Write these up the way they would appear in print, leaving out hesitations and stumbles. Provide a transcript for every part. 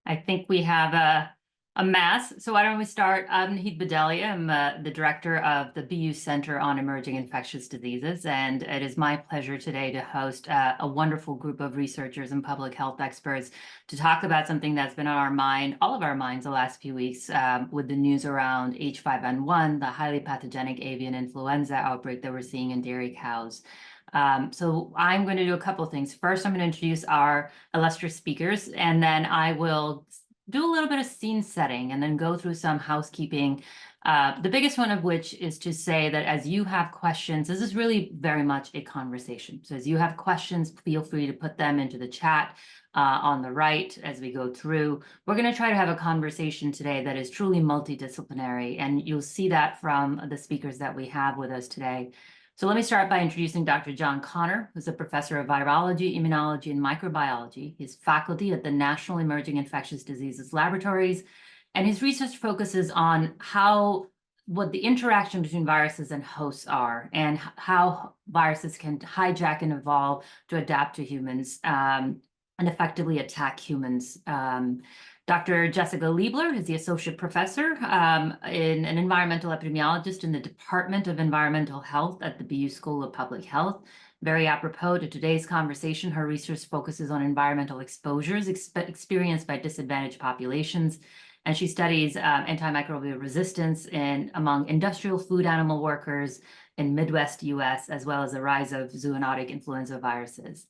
I think we have a mess. So why don't we start? I'm Bhadelia. I'm the director of the BU Center on Emerging Infectious Diseases, and it is my pleasure today to host a wonderful group of researchers and public health experts to talk about something that's been on our mind, all of our minds, the last few weeks with the news around H5N1, the highly pathogenic avian influenza outbreak that we're seeing in dairy cows. So I'm going to do a couple of things. First, I'm going to introduce our illustrious speakers, and then I will do a little bit of scene setting and then go through some housekeeping. The biggest one of which is to say that as you have questions, this is really very much a conversation. So as you have questions, feel free to put them into the chat on the right as we go through. We're going to try to have a conversation today that is truly multidisciplinary, and you'll see that from the speakers that we have with us today. So let me start by introducing Dr. John Connor, who's a professor of virology, immunology, and microbiology. He's faculty at the National Emerging Infectious Diseases Laboratories, and his research focuses on what the interaction between viruses and hosts are, and how viruses can hijack and evolve to adapt to humans and effectively attack humans. Dr. Jessica Leibler is the associate professor and an environmental epidemiologist in the Department of Environmental Health at the BU School of Public Health. Very apropos to today's conversation, her research focuses on environmental exposures experienced by disadvantaged populations, and she studies antimicrobial resistance among industrial food animal workers in Midwest US, as well as the rise of zoonotic influenza viruses.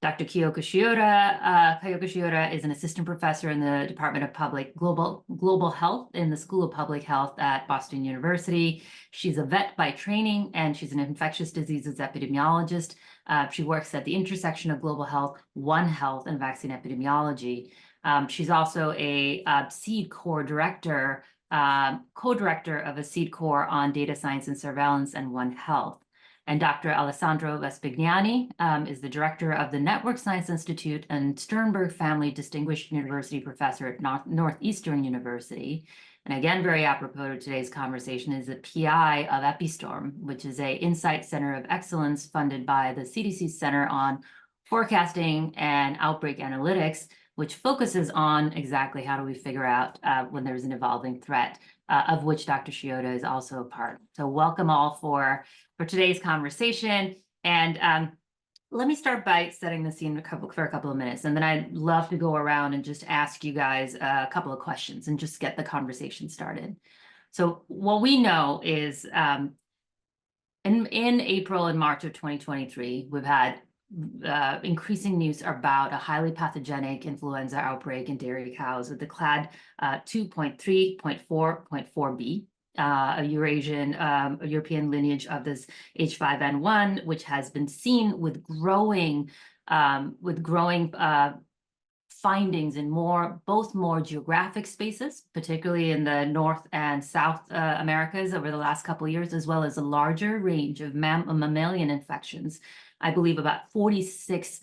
Dr. Kayoko Shioda is an assistant professor in the Department of Global Health in the School of Public Health at Boston University. She's a vet by training, and she's an infectious diseases epidemiologist. She works at the intersection of global health, One Health, and vaccine epidemiology. She's also a SEED Corps director, co-director of a SEED Corps on data science and surveillance and One Health. And Dr. Alessandro Vespignani is the director of the Network Science Institute and Sternberg Family Distinguished University Professor at Northeastern University. And again, very apropos to today's conversation, is a PI of Epistorm, which is an Insight Center of Excellence funded by the CDC Center on Forecasting and Outbreak Analytics, which focuses on exactly how do we figure out when there's an evolving threat, of which Dr. Shioda is also a part. So welcome all for today's conversation. And let me start by setting the scene for a couple of minutes, and then I'd love to go around and just ask you guys a couple of questions and just get the conversation started. So what we know is in April and March of 2023, we've had increasing news about a highly pathogenic influenza outbreak in dairy cows with the clade 2.3.4.4b, a European lineage of this H5N1, which has been seen with growing findings in both more geographic spaces, particularly in the North and South Americas over the last couple of years, as well as a larger range of mammalian infections. I believe about 46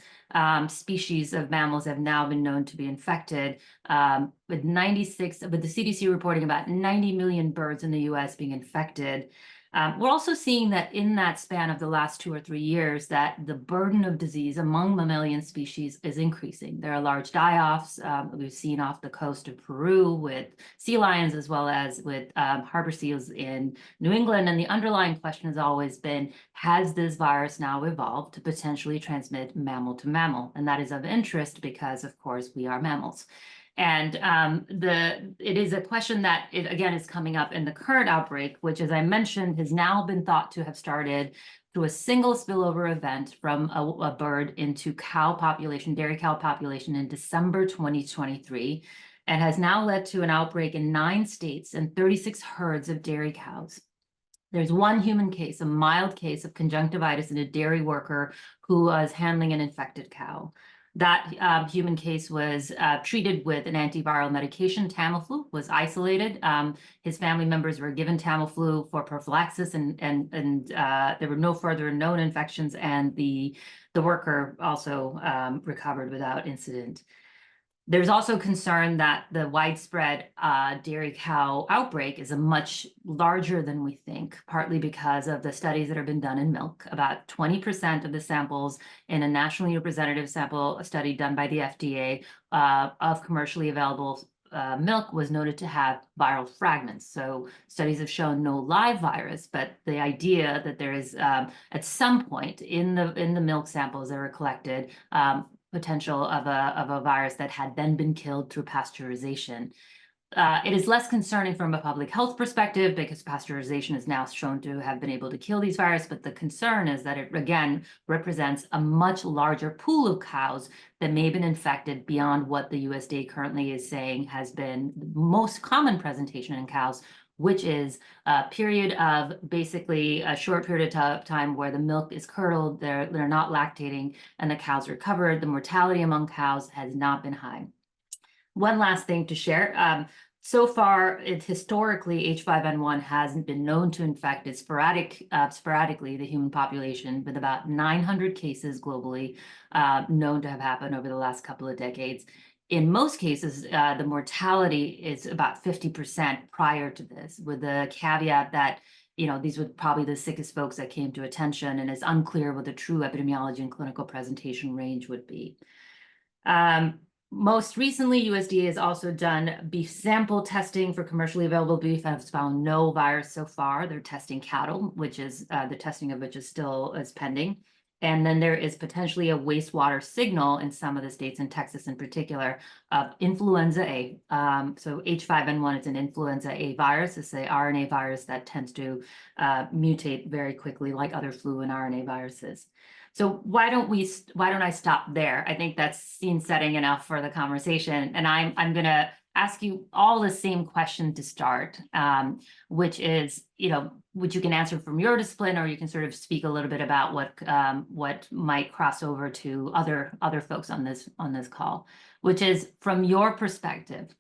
species of mammals have now been known to be infected, with the CDC reporting about 90 million birds in the US being infected. We're also seeing that in that span of the last 2 or 3 years, that the burden of disease among mammalian species is increasing. There are large die-offs we've seen off the coast of Peru with sea lions, as well as with harbor seals in New England. And the underlying question has always been, has this virus now evolved to potentially transmit mammal to mammal? And that is of interest because, of course, we are mammals. And it is a question that, again, is coming up in the current outbreak, which, as I mentioned, has now been thought to have started through a single spillover event from a bird into dairy cow population in December 2023, and has now led to an outbreak in 9 states and 36 herds of dairy cows. There's one human case, a mild case of conjunctivitis in a dairy worker who was handling an infected cow. That human case was treated with an antiviral medication. Tamiflu was isolated. His family members were given Tamiflu for prophylaxis, and there were no further known infections, and the worker also recovered without incident. There's also concern that the widespread dairy cow outbreak is a much larger than we think, partly because of the studies that have been done in milk. About 20% of the samples in a nationally representative sample study done by the FDA of commercially available milk was noted to have viral fragments. So studies have shown no live virus, but the idea that there is at some point in the milk samples that were collected potential of a virus that had then been killed through pasteurization. It is less concerning from a public health perspective because pasteurization is now shown to have been able to kill these viruses, but the concern is that it, again, represents a much larger pool of cows that may have been infected beyond what the USDA currently is saying has been the most common presentation in cows, which is a period of basically a short period of time where the milk is curdled, they're not lactating, and the cows recover. The mortality among cows has not been high. One last thing to share. So far, historically, H5N1 hasn't been known to infect it sporadically the human population, with about 900 cases globally known to have happened over the last couple of decades. In most cases, the mortality is about 50% prior to this, with the caveat that these were probably the sickest folks that came to attention, and it's unclear what the true epidemiology and clinical presentation range would be. Most recently, USDA has also done beef sample testing for commercially available beef and has found no virus so far. They're testing cattle, which is the testing of which is still pending. And then there is potentially a wastewater signal in some of the states, in Texas in particular, of influenza A. So H5N1 is an influenza A virus. It's an RNA virus that tends to mutate very quickly, like other flu and RNA viruses. So why don't I stop there? I think that's scene setting enough for the conversation. And I'm going to ask you all the same question to start, which is, which you can answer from your discipline, or you can sort of speak a little bit about what might cross over to other folks on this call, which is, from your perspective,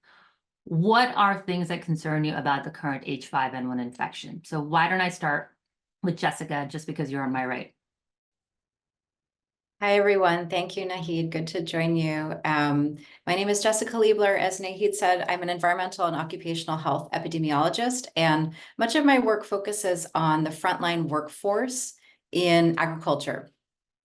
what are things that concern you about the current H5N1 infection? So why don't I start with Jessica, just because you're on my right. Hi, everyone. Thank you, Nahid. Good to join you. My name is Jessica Leibler. As Nahid said, I'm an environmental and occupational health epidemiologist, and much of my work focuses on the frontline workforce in agriculture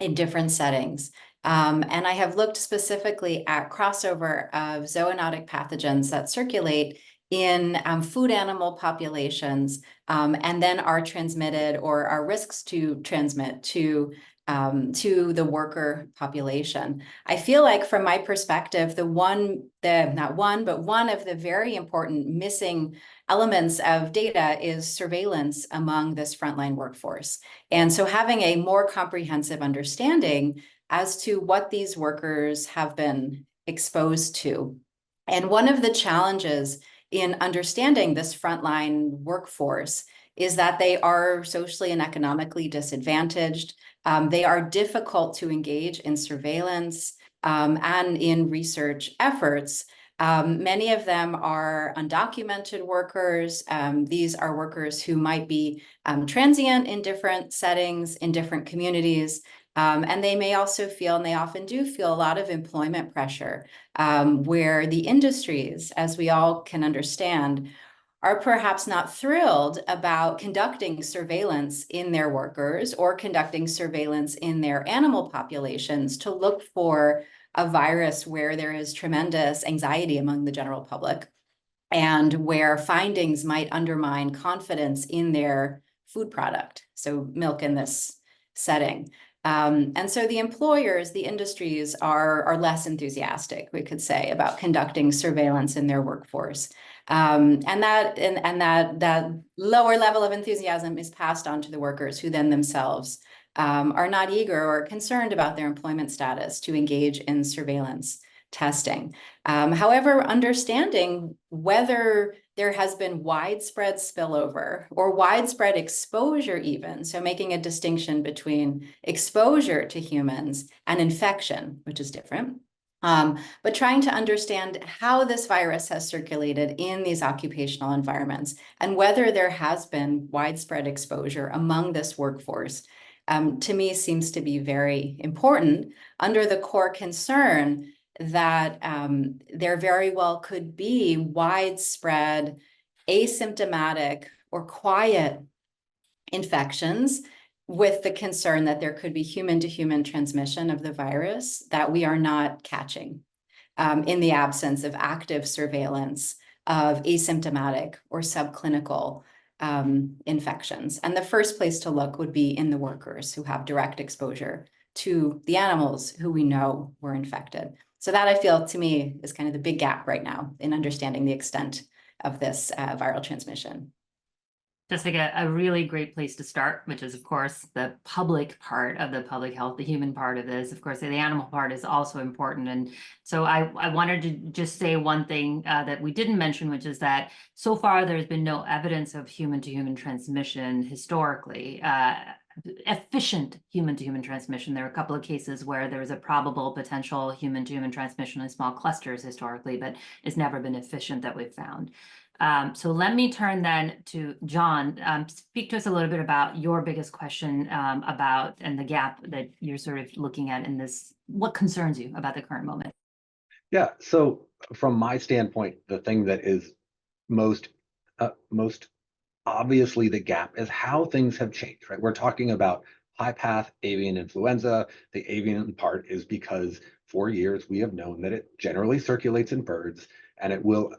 in different settings. And I have looked specifically at crossover of zoonotic pathogens that circulate in food animal populations and then are transmitted or are risks to transmit to the worker population. I feel like, from my perspective, one of the very important missing elements of data is surveillance among this frontline workforce. And so having a more comprehensive understanding as to what these workers have been exposed to. And one of the challenges in understanding this frontline workforce is that they are socially and economically disadvantaged. They are difficult to engage in surveillance and in research efforts. Many of them are undocumented workers. These are workers who might be transient in different settings, in different communities. And they may also feel, and they often do feel, a lot of employment pressure, where the industries, as we all can understand, are perhaps not thrilled about conducting surveillance in their workers or conducting surveillance in their animal populations to look for a virus where there is tremendous anxiety among the general public and where findings might undermine confidence in their food product, so milk in this setting. And so the employers, the industries are less enthusiastic, we could say, about conducting surveillance in their workforce. And that lower level of enthusiasm is passed on to the workers, who then themselves are not eager or concerned about their employment status to engage in surveillance testing. However, understanding whether there has been widespread spillover or widespread exposure even, so making a distinction between exposure to humans and infection, which is different, but trying to understand how this virus has circulated in these occupational environments and whether there has been widespread exposure among this workforce, to me seems to be very important under the core concern that there very well could be widespread asymptomatic or quiet infections, with the concern that there could be human-to-human transmission of the virus that we are not catching in the absence of active surveillance of asymptomatic or subclinical infections. And the first place to look would be in the workers who have direct exposure to the animals who we know were infected. So that, I feel, to me, is kind of the big gap right now in understanding the extent of this viral transmission. Just like a really great place to start, which is, of course, the public part of the public health, the human part of this. Of course, the animal part is also important. And so I wanted to just say one thing that we didn't mention, which is that so far there's been no evidence of human-to-human transmission historically. Efficient human-to-human transmission. There are a couple of cases where there was a probable potential human-to-human transmission in small clusters historically, but it's never been efficient that we've found. So let me turn then to John. Speak to us a little bit about your biggest question about and the gap that you're sort of looking at in this. What concerns you about the current moment? Yeah, so from my standpoint, the thing that is most obviously the gap is how things have changed, right? We're talking about high path avian influenza. The avian part is because for years we have known that it generally circulates in birds and it will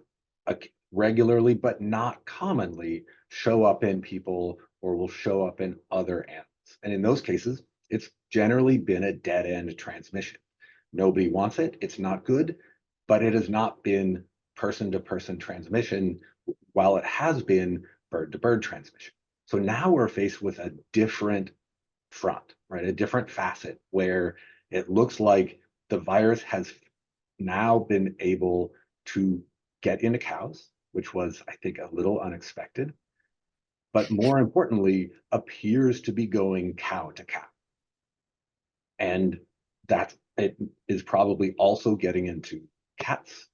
regularly, but not commonly, show up in people or will show up in other animals. And in those cases, it's generally been a dead end transmission. Nobody wants it. It's not good, but it has not been person to person transmission, while it has been bird to bird transmission. So now we're faced with a different front, right? A different facet where it looks like the virus has now been able to get into cows, which was, I think, a little unexpected, but more importantly, appears to be going cow to cow. And that it is probably also getting into cats.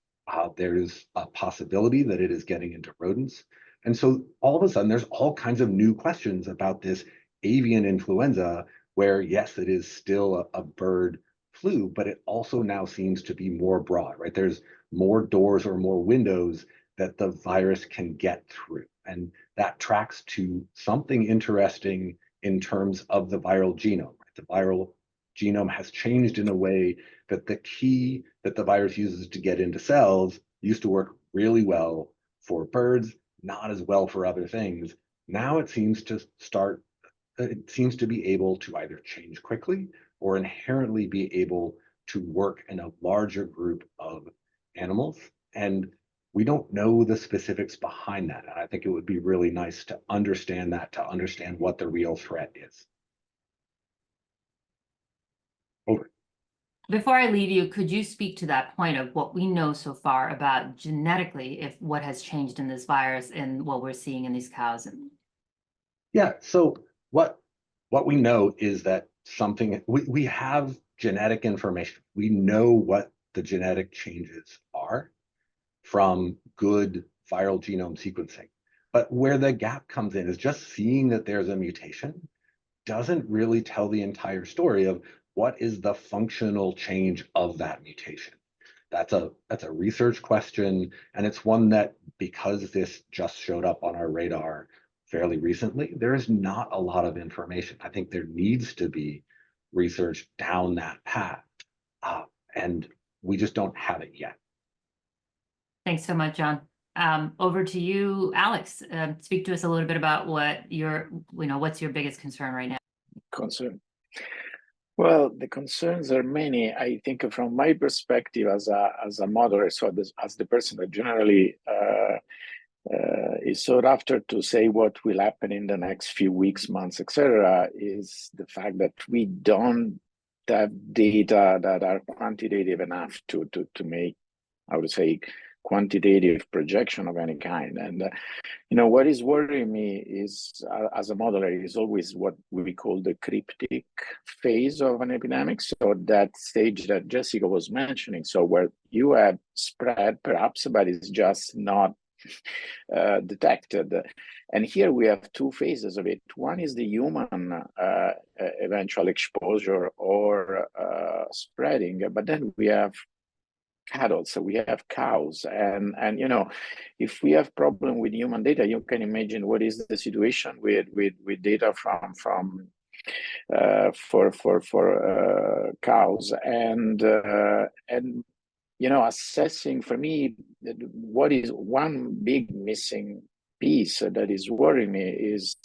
There's a possibility that it is getting into rodents. And so all of a sudden, there's all kinds of new questions about this avian influenza, where yes, it is still a bird flu, but it also now seems to be more broad, right? There's more doors or more windows that the virus can get through. And that tracks to something interesting in terms of the viral genome. Right? The viral genome has changed in a way that the key that the virus uses to get into cells used to work really well for birds, not as well for other things. Now it seems to be able to either change quickly or inherently be able to work in a larger group of animals. And we don't know the specifics behind that. And I think it would be really nice to understand that, to understand what the real threat is. Over. Before I leave you, could you speak to that point of what we know so far about genetically, if what has changed in this virus and what we're seeing in these cows? Yeah, so what we know is that we have genetic information. We know what the genetic changes are from good viral genome sequencing. But where the gap comes in is just seeing that there's a mutation doesn't really tell the entire story of what is the functional change of that mutation. That's a research question, and it's one that, because this just showed up on our radar fairly recently, there is not a lot of information. I think there needs to be research down that path, and we just don't have it yet. Thanks so much, John. Over to you, Alex. Speak to us a little bit about what's your biggest concern right now? Concern. Well, the concerns are many. I think from my perspective as a modeler, so as the person that generally is sought after to say what will happen in the next few weeks, months, etc., is the fact that we don't have data that are quantitative enough to make, I would say, quantitative projection of any kind. And what is worrying me is, as a modeler, is always what we call the cryptic phase of an epidemic. So that stage that Jessica was mentioning, so where you have spread perhaps, but it's just not detected. And here we have two phases of it. One is the human eventual exposure or spreading, but then we have cattle, so we have cows, and if we have problem with human data, you can imagine what is the situation with data from for cows, and assessing, for me, what is one big missing piece that is worrying me is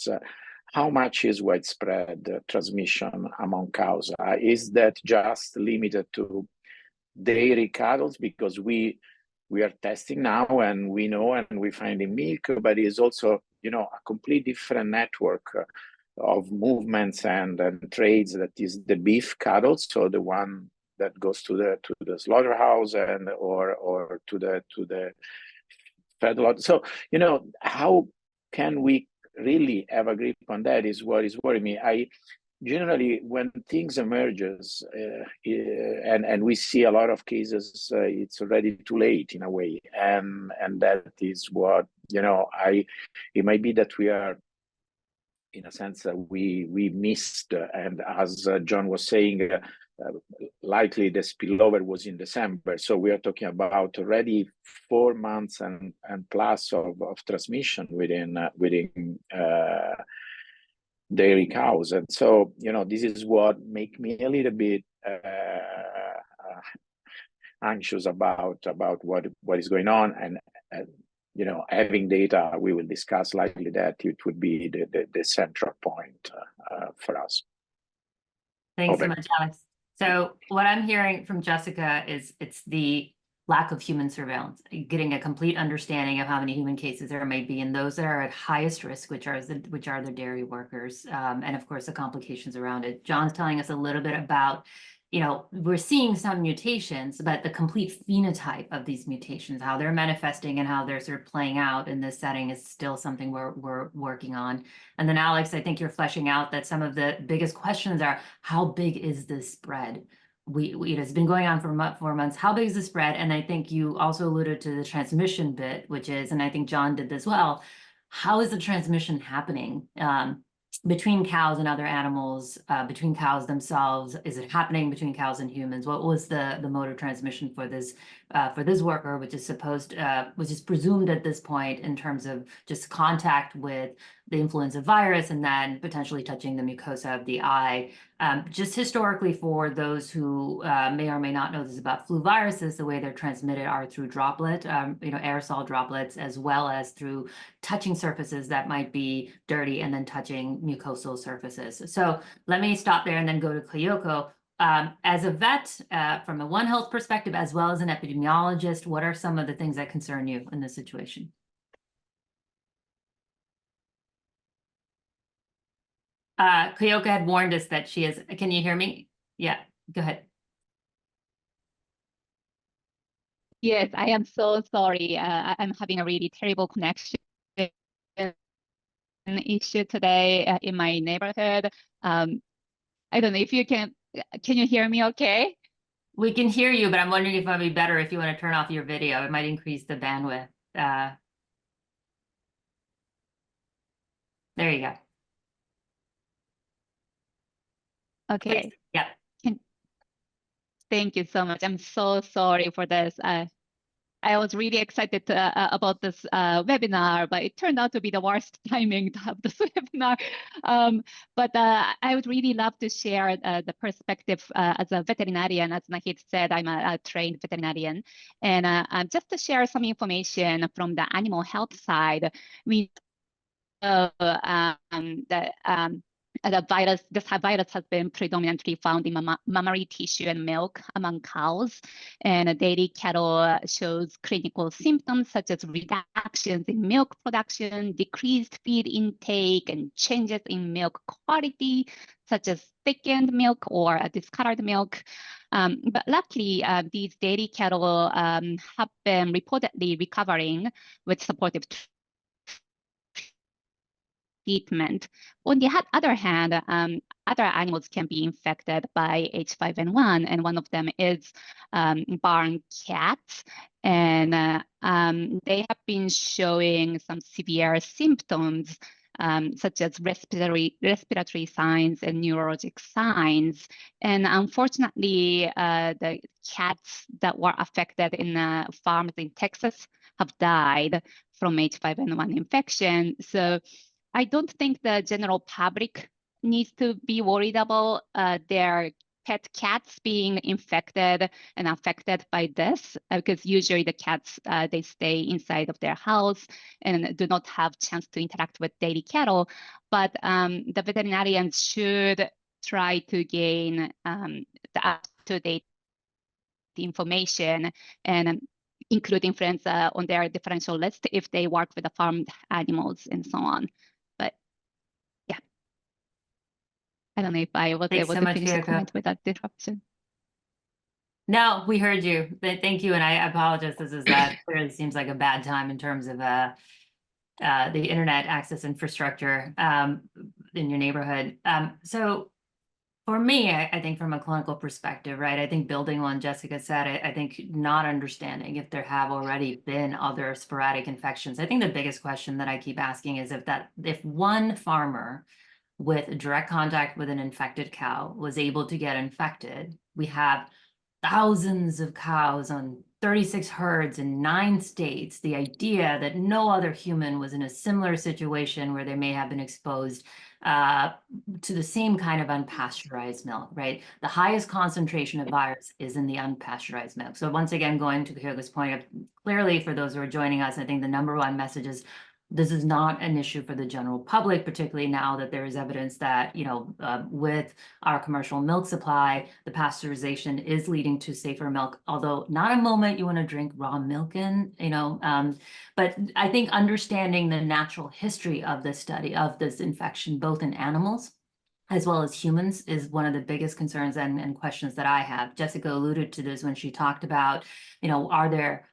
how much is widespread transmission among cows. Is that just limited to dairy cattle, because we are testing now and we know and we find in milk, but it's also a complete different network of movements and trades that is the beef cattle, so the one that goes to the slaughterhouse and or to the fed lot. So how can we really have a grip on that is what is worrying me. I generally, when things emerges and we see a lot of cases, it's already too late in a way, and that is what it might be that we are, in a sense, we missed, and as John was saying, likely the spillover was in December, so we are talking about already 4 months and plus of transmission within dairy cows. And so this is what make me a little bit anxious about what is going on, and having data, we will discuss likely that it would be the central point for us. Thanks so much, Alex. So what I'm hearing from Jessica is it's the lack of human surveillance, getting a complete understanding of how many human cases there may be, and those that are at highest risk, which are the dairy workers, and of course the complications around it. John's telling us a little bit about, we're seeing some mutations, but the complete phenotype of these mutations, how they're manifesting and how they're sort of playing out in this setting, is still something we're working on. And then Alex, I think you're fleshing out that some of the biggest questions are, how big is this spread? It's been going on for 4 months. How big is the spread? And I think you also alluded to the transmission bit, which is, and I think John did this well, how is the transmission happening between cows and other animals, between cows themselves? Is it happening between cows and humans? What was the mode of transmission for this worker, which is presumed at this point in terms of just contact with the influenza virus and then potentially touching the mucosa of the eye? Just historically, for those who may or may not know this about flu viruses, the way they're transmitted are through droplet, aerosol droplets, as well as through touching surfaces that might be dirty and then touching mucosal surfaces. So let me stop there and then go to Kayoko. As a vet, from a One Health perspective, as well as an epidemiologist, what are some of the things that concern you in this situation? Kayoko had warned us that she is, can you hear me? Yeah, go ahead. Yes, I am so sorry. I'm having a really terrible connection issue today in my neighborhood. I don't know if you can you hear me okay? We can hear you, but I'm wondering if it might be better if you want to turn off your video. It might increase the bandwidth. There you go. Okay. Please. Yeah. Thank you so much. I'm so sorry for this. I was really excited about this webinar, but it turned out to be the worst timing to have this webinar. But I would really love to share the perspective as a veterinarian. As Nahid said, I'm a trained veterinarian. And just to share some information from the animal health side, we know this virus has been predominantly found in mammary tissue and milk among cows, and dairy cattle shows clinical symptoms such as reductions in milk production, decreased feed intake, and changes in milk quality, such as thickened milk or discolored milk. But luckily, these dairy cattle have been reportedly recovering with supportive treatment. On the other hand, other animals can be infected by H5N1, and one of them is barn cats. And they have been showing some severe symptoms such as respiratory signs and neurologic signs. And unfortunately, the cats that were affected in farms in Texas have died from H5N1 infection. So I don't think the general public needs to be worried about their pet cats being infected and affected by this, because usually the cats, they stay inside of their house and do not have chance to interact with daily cattle. But the veterinarians should try to gain the up-to-date information and include influenza on their differential list if they work with the farmed animals and so on. But yeah, I don't know if I was Thanks able so to much, finish the Kayoko. comment without disruption. No, we heard you. Thank you, and I apologize. This is clearly seems like a bad time in terms of the internet access infrastructure in your neighborhood. So for me, I think from a clinical perspective, right, I think building on Jessica said, I think not understanding if there have already been other sporadic infections. I think the biggest question that I keep asking is if one farmer with direct contact with an infected cow was able to get infected, we have thousands of cows on 36 herds in 9 states, the idea that no other human was in a similar situation where they may have been exposed to the same kind of unpasteurized milk, right? The highest concentration of virus is in the unpasteurized milk. So once again, going to Kayoko's point of clearly for those who are joining us, I think the number one message is this is not an issue for the general public, particularly now that there is evidence that, with our commercial milk supply, the pasteurization is leading to safer milk, although not a moment you want to drink raw milk in, but I think understanding the natural history of this study, of this infection, both in animals as well as humans, is one of the biggest concerns and questions that I have. Jessica alluded to this when she talked about, are there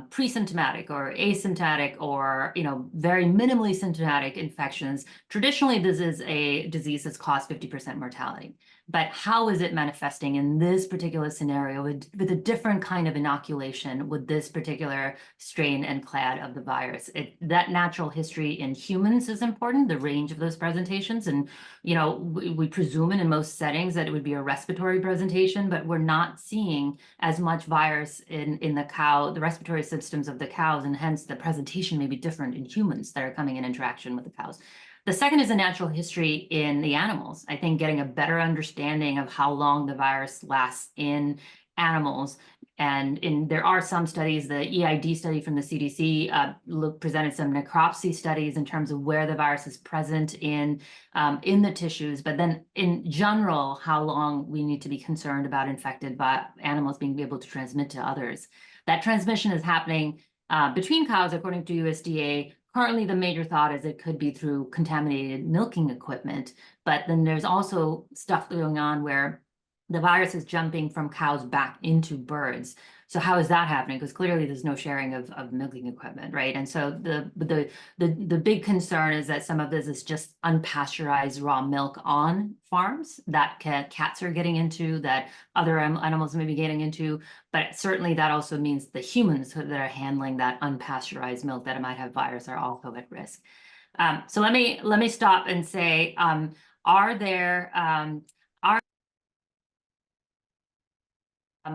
pre-symptomatic or asymptomatic or very minimally symptomatic infections? Traditionally, this is a disease that's caused 50% mortality. But how is it manifesting in this particular scenario with a different kind of inoculation with this particular strain and clade of the virus? That natural history in humans is important, the range of those presentations. And we presume in most settings that it would be a respiratory presentation, but we're not seeing as much virus in the cow, the respiratory systems of the cows, and hence the presentation may be different in humans that are coming in interaction with the cows. The second is a natural history in the animals. I think getting a better understanding of how long the virus lasts in animals. And there are some studies, the EID study from the CDC presented some necropsy studies in terms of where the virus is present in the tissues, but then in general, how long we need to be concerned about infected by animals being able to transmit to others. That transmission is happening between cows, according to USDA. Currently, the major thought is it could be through contaminated milking equipment, but then there's also stuff going on where the virus is jumping from cows back into birds. So how is that happening? Because clearly there's no sharing of milking equipment, right? And so the big concern is that some of this is just unpasteurized raw milk on farms that cats are getting into, that other animals may be getting into, but certainly that also means the humans that are handling that unpasteurized milk that might have virus are also at risk. So let me stop and say,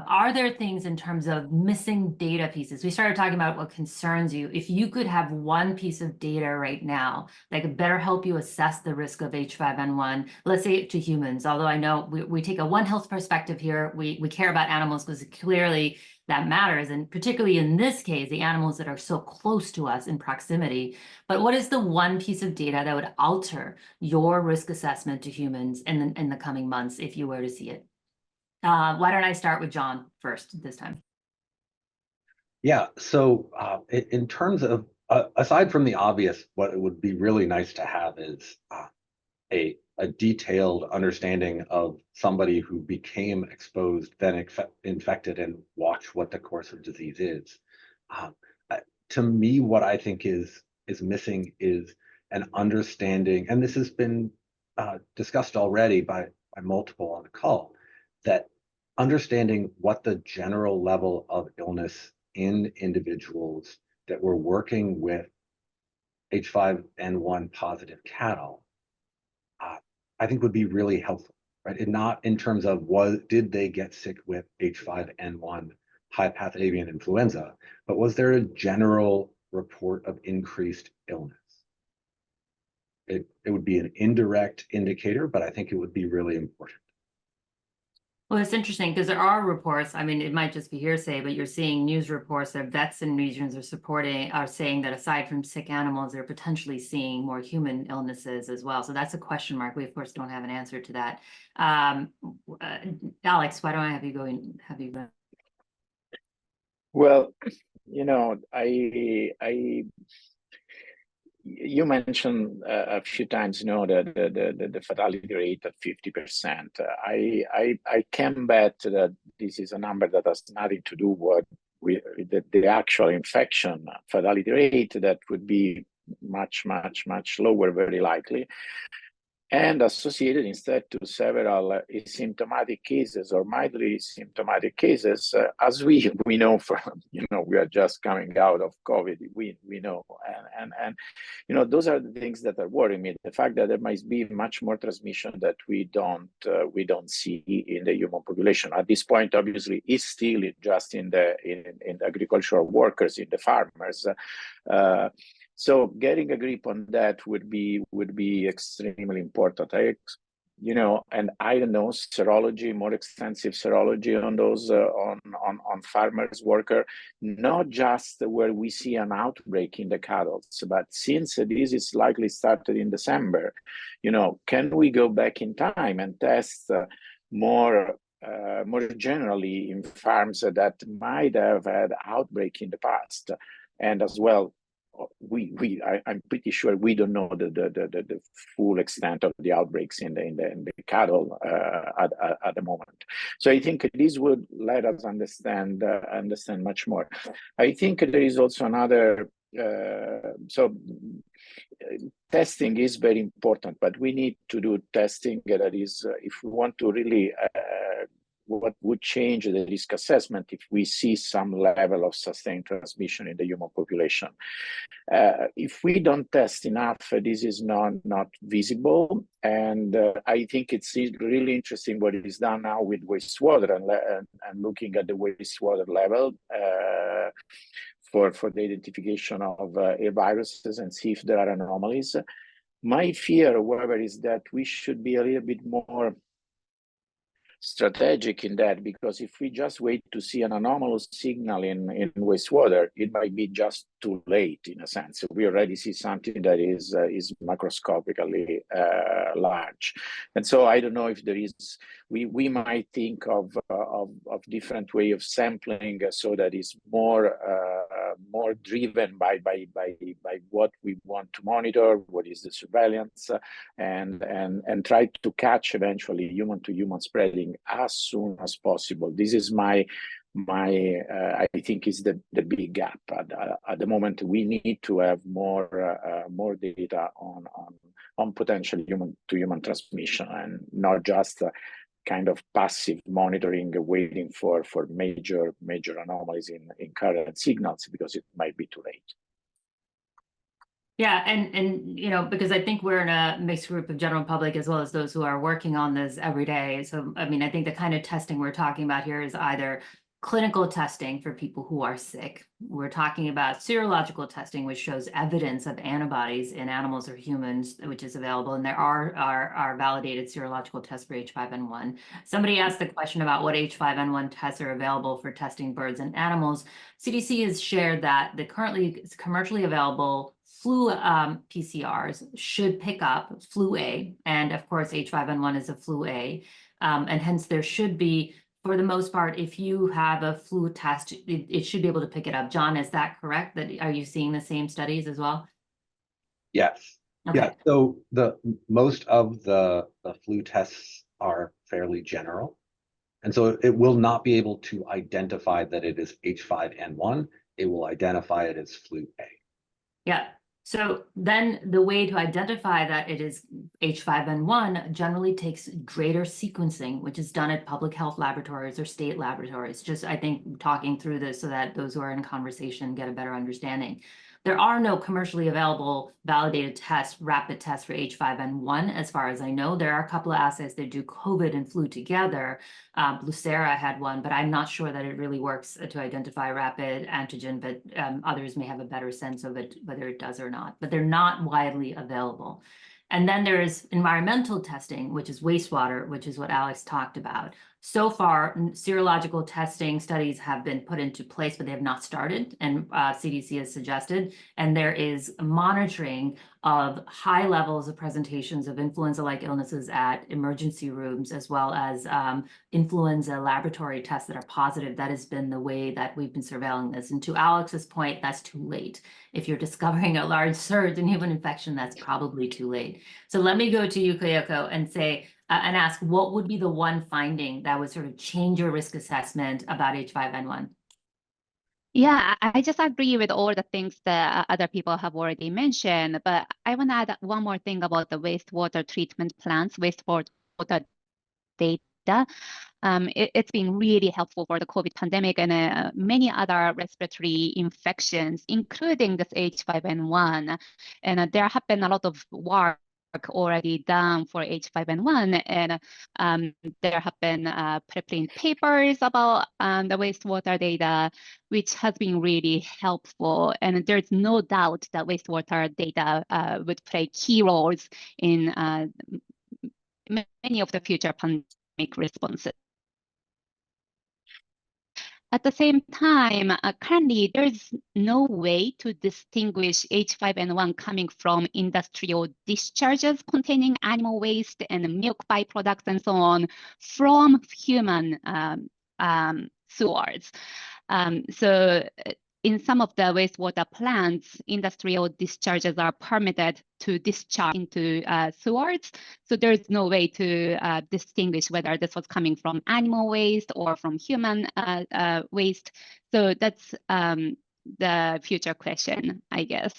are there things in terms of missing data pieces? We started talking about what concerns you. If you could have one piece of data right now that could better help you assess the risk of H5N1, let's say to humans, although I know we take a One Health perspective here, we care about animals because clearly that matters, and particularly in this case, the animals that are so close to us in proximity. But what is the one piece of data that would alter your risk assessment to humans in the coming months if you were to see it? Why don't I start with John first this time? Yeah, so in terms of, aside from the obvious, what it would be really nice to have is a detailed understanding of somebody who became exposed, then infected, and watch what the course of disease is. To me, what I think is missing is an understanding, and this has been discussed already by multiple on the call, that understanding what the general level of illness in individuals that we're working with H5N1 positive cattle, I think would be really helpful, right? And not in terms of did they get sick with H5N1 high path avian influenza, but was there a general report of increased illness? It would be an indirect indicator, but I think it would be really important. Well, it's interesting because there are reports, I mean, it might just be hearsay, but you're seeing news reports that vets in regions are saying that aside from sick animals, they're potentially seeing more human illnesses as well. So that's a question mark. We, of course, don't have an answer to that. Alex, why don't I have you go? Well, you mentioned a few times, the fatality rate at 50%. I can bet that this is a number that has nothing to do with the actual infection fatality rate. That would be much lower, very likely, and associated instead to several asymptomatic cases or mildly symptomatic cases, as we know from, we are just coming out of COVID, we know, and those are the things that are worrying me. The fact that there might be much more transmission that we don't see in the human population at this point. Obviously, is still just in the agricultural workers, in the farmers. So getting a grip on that would be extremely important. And I don't know, serology, more extensive serology on those on farmers, worker, not just where we see an outbreak in the cattle, but since this is likely started in December, can we go back in time and test more generally in farms that might have had outbreak in the past, and as well. I'm pretty sure we don't know the full extent of the outbreaks in the cattle at the moment. So I think this would let us understand much more. I think there is also another. Testing is very important, but we need to do testing that is, if we want to really. What would change the risk assessment if we see some level of sustained transmission in the human population? If we don't test enough, this is not visible. And I think it's really interesting what is done now with wastewater and looking at the wastewater level for the identification of viruses and see if there are anomalies. My fear, however, is that we should be a little bit more strategic in that, because if we just wait to see an anomalous signal in wastewater, it might be just too late in a sense. We already see something that is macroscopically large, and so I don't know if there is. We might think of different way of sampling so that is more driven by what we want to monitor, what is the surveillance, and try to catch eventually human to human spreading as soon as possible. This is my I think is the big gap at the moment. We need to have more data on potential human to human transmission, and not just kind of passive monitoring, waiting for major anomalies in current signals, because it might be too late. Yeah, and because I think we're in a mixed group of general public as well as those who are working on this every day. So I mean, I think the kind of testing we're talking about here is either clinical testing for people who are sick. We're talking about serological testing, which shows evidence of antibodies in animals or humans, which is available. And there are validated serological tests for H5N1. Somebody asked the question about what H5N1 tests are available for testing birds and animals. CDC has shared that the currently commercially available flu PCRs should pick up flu A. And of course, H5N1 is a flu A. And hence there should be, for the most part, if you have a flu test, it should be able to pick it up. John, is that correct? Are you seeing the same studies as well? Yes. Okay. Yeah. So most of the flu tests are fairly general. And so it will not be able to identify that it is H5N1. It will identify it as flu A. Yeah. So then the way to identify that it is H5N1 generally takes greater sequencing, which is done at public health laboratories or state laboratories. Just, I think, talking through this so that those who are in conversation get a better understanding. There are no commercially available validated tests, rapid tests for H5N1, as far as I know. There are a couple of assays that do COVID and flu together. Lucera had one, but I'm not sure that it really works to identify rapid antigen, but others may have a better sense of it, whether it does or not. But they're not widely available. And then there is environmental testing, which is wastewater, which is what Alex talked about. So far, serological testing studies have been put into place, but they have not started, and CDC has suggested. And there is monitoring of high levels of presentations of influenza-like illnesses at emergency rooms, as well as influenza laboratory tests that are positive. That has been the way that we've been surveilling this. And to Alex's point, that's too late. If you're discovering a large surge in human infection, that's probably too late. So let me go to you, Kayoko, and say, and ask, what would be the one finding that would sort of change your risk assessment about H5N1? Yeah, I just agree with all the things that other people have already mentioned, but I want to add one more thing about the wastewater treatment plants, wastewater data. It's been really helpful for the COVID pandemic and many other respiratory infections, including this H5N1. And there have been a lot of work already done for H5N1, and there have been preprint papers about the wastewater data, which has been really helpful. And there's no doubt that wastewater data would play key roles in many of the future pandemic responses. At the same time, currently, there's no way to distinguish H5N1 coming from industrial discharges containing animal waste and milk byproducts and so on from human sewers. So in some of the wastewater plants, industrial discharges are permitted to discharge into sewers. So there's no way to distinguish whether this was coming from animal waste or from human waste. So that's the future question, I guess.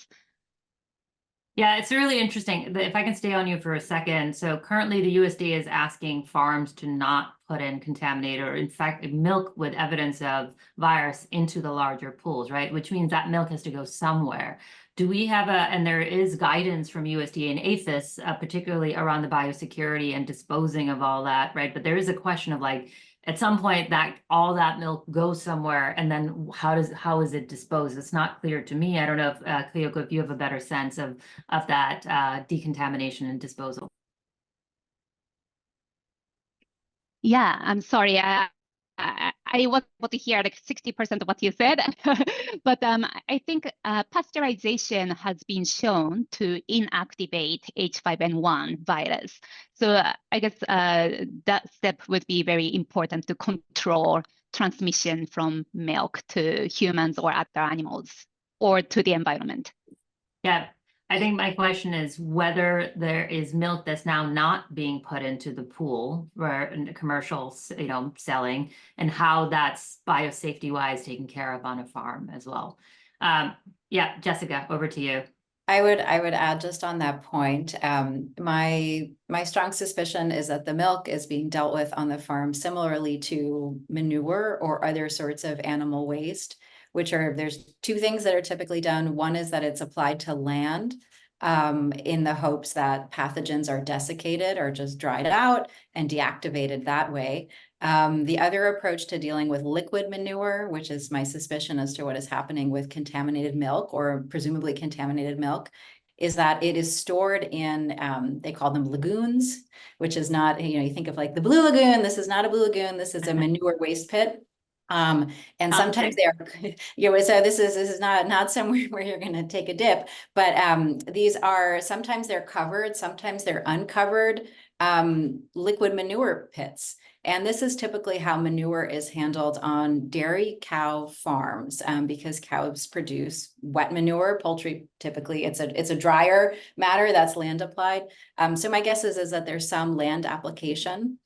Yeah, it's really interesting. If I can stay on you for a second. So currently the USDA is asking farms to not put in contaminated or in fact milk with evidence of virus into the larger pools, right? Which means that milk has to go somewhere. Do we have and there is guidance from USDA and APHIS, particularly around the biosecurity and disposing of all that, right? But there is a question of like, at some point that all that milk goes somewhere, and then how is it disposed? It's not clear to me. I don't know if Kayoko, if you have a better sense of that decontamination and disposal. Yeah, I'm sorry. I was able to hear like 60% of what you said, but I think pasteurization has been shown to inactivate H5N1 virus. So I guess that step would be very important to control transmission from milk to humans or other animals or to the environment. Yeah. I think my question is whether there is milk that's now not being put into the pool where in commercial, selling, and how that's biosafety wise taken care of on a farm as well. Yeah, Jessica, over to you. I would add just on that point, my strong suspicion is that the milk is being dealt with on the farm similarly to manure or other sorts of animal waste, which are, there's two things that are typically done. One is that it's applied to land in the hopes that pathogens are desiccated or just dried out and deactivated that way. The other approach to dealing with liquid manure, which is my suspicion as to what is happening with contaminated milk or presumably contaminated milk, is that it is stored in, they call them lagoons, which is not, you think of like the Blue Lagoon. This is not a Blue Lagoon. This is a manure waste pit. And sometimes they are, so this is not somewhere where you're going to take a dip, but these are, sometimes they're covered, sometimes they're uncovered liquid manure pits. And this is typically how manure is handled on dairy cow farms, because cows produce wet manure. Poultry, typically it's a drier matter that's land applied. So my guess is that there's some land application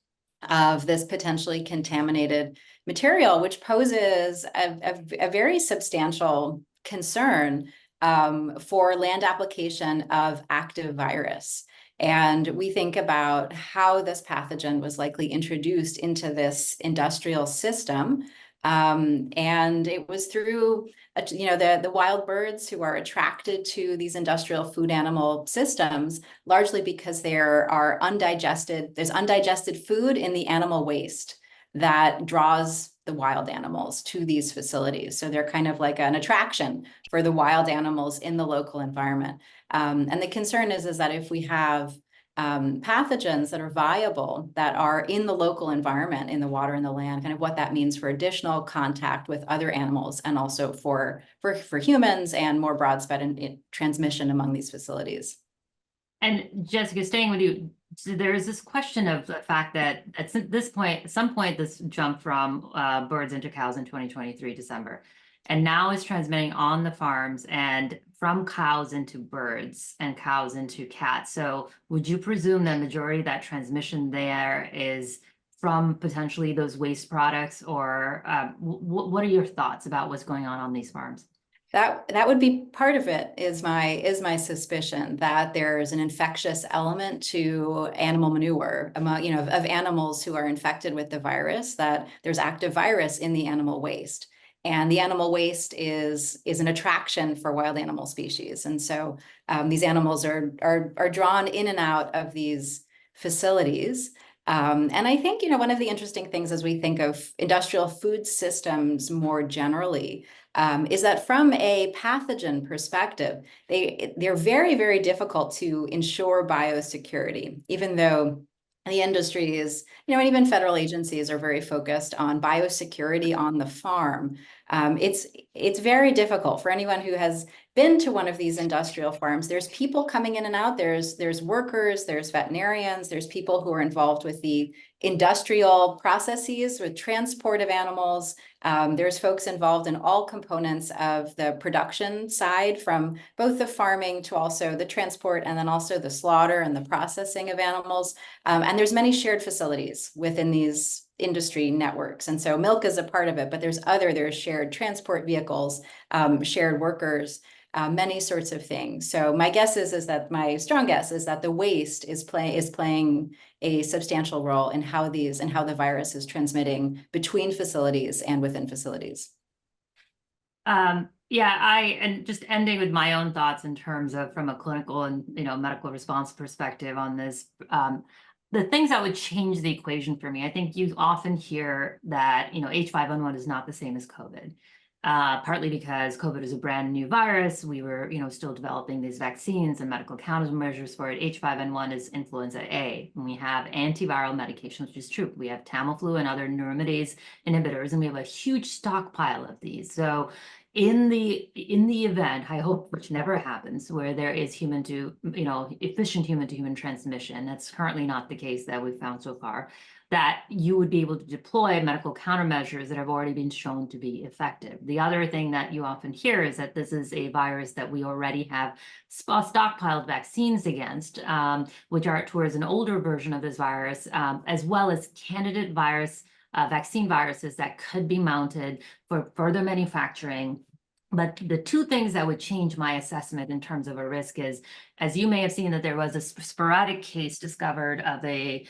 of this potentially contaminated material, which poses a very substantial concern for land application of active virus. And we think about how this pathogen was likely introduced into this industrial system And it was through, the wild birds who are attracted to these industrial food animal systems, largely because there's undigested food in the animal waste that draws the wild animals to these facilities. So they're kind of like an attraction for the wild animals in the local environment. And the concern is that if we have pathogens that are viable, that are in the local environment, in the water and the land, kind of what that means for additional contact with other animals, and also for humans, and more broad spread transmission among these facilities. And Jessica, staying with you, so there is this question of the fact that at some point, this jumped from birds into cows in 2023 December, and now is transmitting on the farms and from cows into birds and cows into cats. So would you presume the majority of that transmission there is from potentially those waste products, or what are your thoughts about what's going on these farms? That would be part of it, is my suspicion that there's an infectious element to animal manure among, of animals who are infected with the virus, that there's active virus in the animal waste. And the animal waste is an attraction for wild animal species. And so these animals are drawn in and out of these facilities. And I think, one of the interesting things as we think of industrial food systems more generally, is that from a pathogen perspective, they're very, very difficult to ensure biosecurity, even though the industry is, and even federal agencies are very focused on biosecurity on the farm. It's very difficult for anyone who has been to one of these industrial farms. There's people coming in and out. There's workers, there's veterinarians, there's people who are involved with the industrial processes with transport of animals. There's folks involved in all components of the production side, from both the farming to also the transport, and then also the slaughter and the processing of animals. And there's many shared facilities within these industry networks. And so milk is a part of it, but there's shared transport vehicles, shared workers, many sorts of things. So my strong guess is that the waste is playing a substantial role in how the virus is transmitting between facilities and within facilities. And just ending with my own thoughts in terms of from a clinical and medical response perspective on this, the things that would change the equation for me, I think you often hear that H5N1 is not the same as COVID. Partly because COVID is a brand new virus. We were, still developing these vaccines and medical countermeasures for it. H5N1 is influenza A, and we have antiviral medications, which is true. We have Tamiflu and other neuraminidase inhibitors, and we have a huge stockpile of these. So in the event, I hope, which never happens, where there is efficient human to human transmission, that's currently not the case that we've found so far, that you would be able to deploy medical countermeasures that have already been shown to be effective. The other thing that you often hear is that this is a virus that we already have stockpiled vaccines against, which are towards an older version of this virus, as well as candidate vaccine viruses that could be mounted for further manufacturing. But the two things that would change my assessment in terms of a risk is, as you may have seen, that there was a sporadic case discovered of I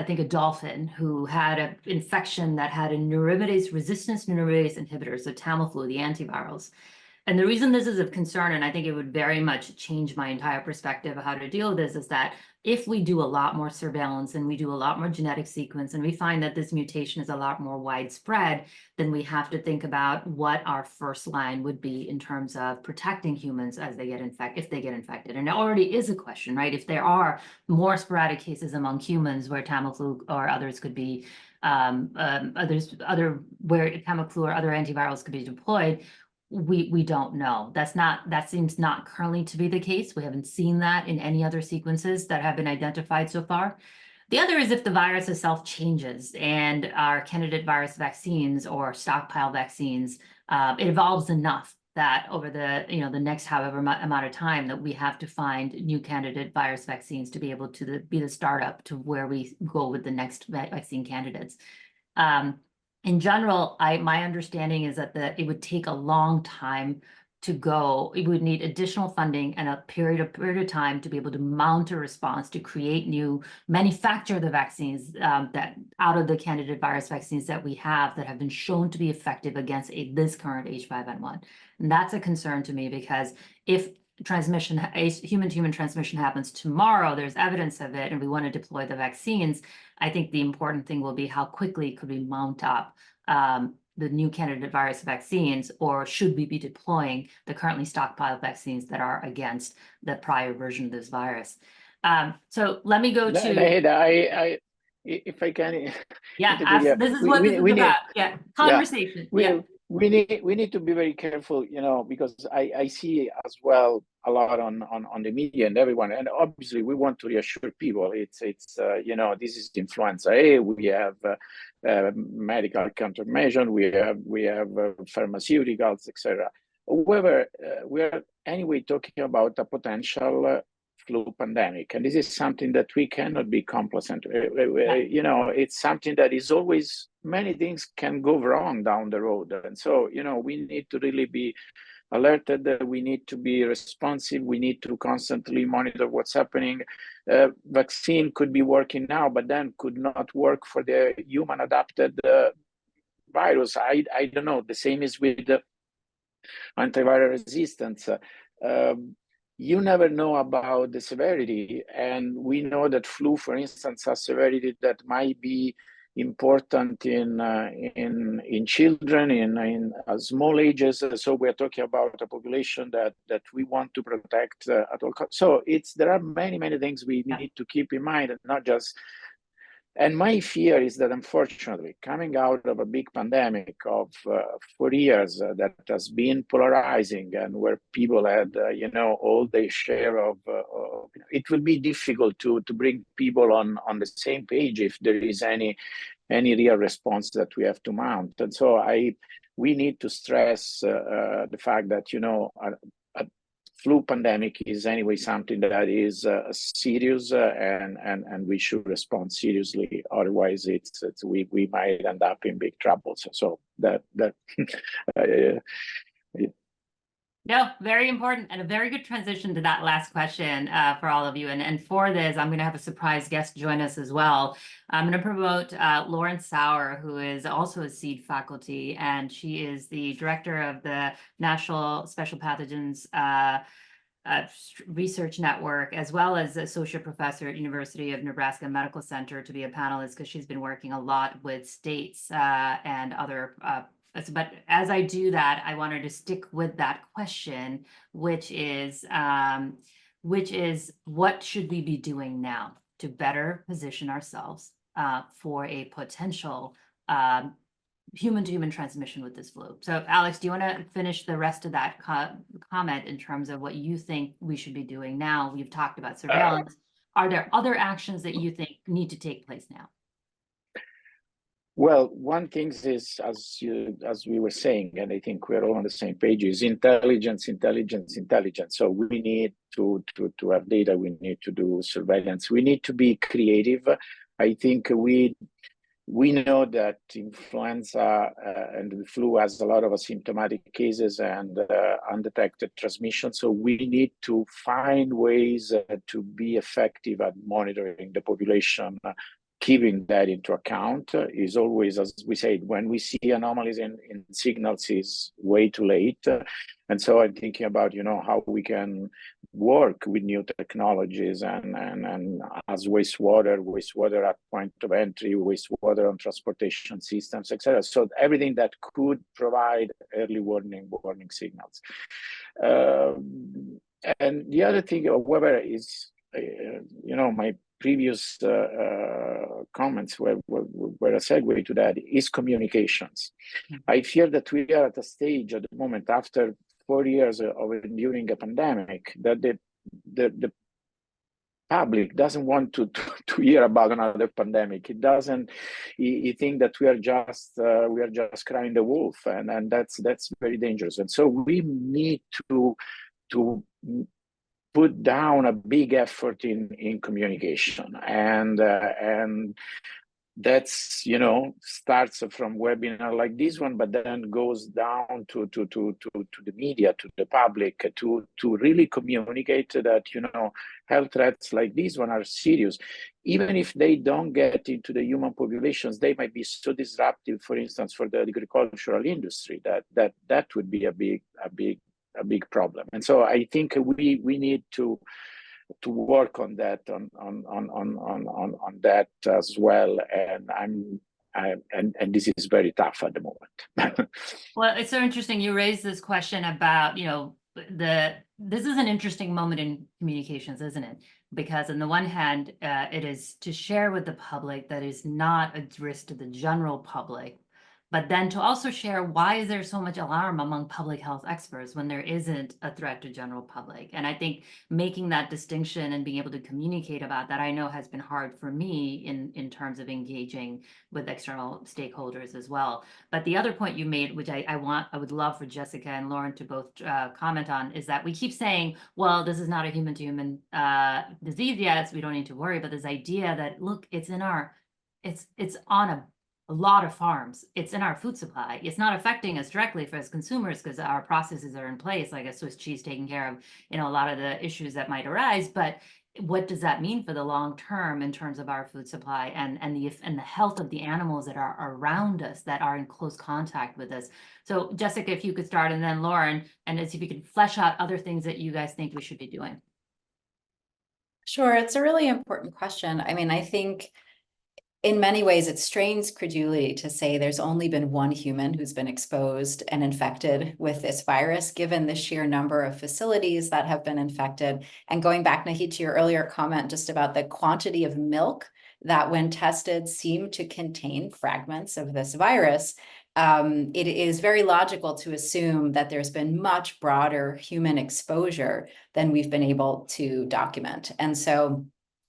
think a dolphin who had an infection that had resistance neuraminidase inhibitor, so Tamiflu, the antivirals. And the reason this is of concern, and I think it would very much change my entire perspective of how to deal with this, is that if we do a lot more surveillance and we do a lot more genetic sequence, and we find that this mutation is a lot more widespread, then we have to think about what our first line would be in terms of protecting humans as they get infected, if they get infected. And it already is a question, right? If there are more sporadic cases among humans where Tamiflu or others could be, where Tamiflu or other antivirals could be deployed, we don't know. That seems not currently to be the case. We haven't seen that in any other sequences that have been identified so far. The other is if the virus itself changes and our candidate virus vaccines or stockpile vaccines, it evolves enough that over the next however amount of time that we have to find new candidate virus vaccines to be able to be the startup to where we go with the next vaccine candidates. In general, my understanding is that it would take a long time to go, we would need additional funding and a period of time to be able to mount a response, to create new, manufacture the vaccines that out of the candidate virus vaccines that we have that have been shown to be effective against this current H5N1. And that's a concern to me, because if transmission, human-to-human transmission happens tomorrow, there's evidence of it, and we want to deploy the vaccines, I think the important thing will be how quickly could we mount up the new candidate virus vaccines, or should we be deploying the currently stockpiled vaccines that are against the prior version of this virus? So let me go to. If I can. Yeah, this is what this is about. Yeah, conversation. Yeah. We need to be very careful, because I see as well a lot on the media and everyone, and obviously we want to reassure people. It's this is influenza A. We have medical countermeasures. We have pharmaceuticals, etc. However, we are anyway talking about a potential flu pandemic, and this is something that we cannot be complacent. It's something that is always, many things can go wrong down the road, and so we need to really be alerted. We need to be responsive. We need to constantly monitor what's happening. Vaccine could be working now, but then could not work for the human adapted virus. I don't know. The same is with the antiviral resistance. You never know about the severity, and we know that flu, for instance, has severity that might be important in children in small ages. So we're talking about a population that we want to protect at all costs. So there are many things we need to keep in mind, and not just. And my fear is that, unfortunately, coming out of a big pandemic of 4 years that has been polarizing, and where people had, all their share of, it will be difficult to bring people on the same page if there is any real response that we have to mount. And so we need to stress the fact that, a flu pandemic is anyway something that is serious, and we should respond seriously. Otherwise, we might end up in big trouble. So that No, very important, and a very good transition to that last question for all of you. And for this, I'm going to have a surprise guest join us as well. I'm going to promote Lauren Sauer, who is also a SEED faculty, and she is the director of the National Special Pathogens Research Network, as well as associate professor at University of Nebraska Medical Center, to be a panelist, because she's been working a lot with states and other but as I do that, I wanted to stick with that question, which is what should we be doing now to better position ourselves for a potential human-to-human transmission with this flu? So, Alex, do you want to finish the rest of that comment in terms of what you think we should be doing now? We've talked about surveillance. Are there other actions that you think need to take place now? Well, one thing is, as we were saying, and I think we're all on the same page, is intelligence. So we need to have data. We need to do surveillance. We need to be creative. I think we know that influenza and the flu has a lot of asymptomatic cases and undetected transmission. So we need to find ways to be effective at monitoring the population. Keeping that into account is always, as we said, when we see anomalies in signals, is way too late. And so I'm thinking about, how we can work with new technologies and as wastewater at point of entry, wastewater on transportation systems, etc. So everything that could provide early warning signals. And the other thing, however, is, my previous comments were a segue to that, is communications. I fear that we are at a stage at the moment, after 4 years of enduring a pandemic, that the public doesn't want to hear about another pandemic. It doesn't. You think that we are just crying the wolf, and that's very dangerous. And so we need to put down a big effort in communication, and that's, starts from webinar like this one, but then goes down to the media, to the public, to really communicate that, health threats like this one are serious. Even if they don't get into the human populations, they might be so disruptive, for instance, for the agricultural industry, that would be a big problem. And so I think we need to work on that on that as well, and this is very tough at the moment. Well, it's so interesting you raised this question about, this is an interesting moment in communications, isn't it? Because on the one hand, it is to share with the public that is not a risk to the general public, but then to also share why is there so much alarm among public health experts when there isn't a threat to general public. And I think making that distinction and being able to communicate about that, I know has been hard for me in terms of engaging with external stakeholders as well. But the other point you made, which I would love for Jessica and Lauren to both comment on, is that we keep saying, well, this is not a human to human disease yet, so we don't need to worry. But this idea that, look, it's on a lot of farms. It's in our food supply. It's not affecting us directly as consumers because our processes are in place, like a Swiss cheese taking care of, a lot of the issues that might arise. But what does that mean for the long term in terms of our food supply and the health of the animals that are around us, that are in close contact with us? So Jessica, if you could start, and then Lauren, and see if you could flesh out other things that you guys think we should be doing. Sure, it's a really important question. I mean, I think in many ways, it strains credulity to say there's only been one human who's been exposed and infected with this virus, given the sheer number of facilities that have been infected. And going back, Nahid, to your earlier comment just about the quantity of milk that when tested seemed to contain fragments of this virus, it is very logical to assume that there's been much broader human exposure than we've been able to document. And so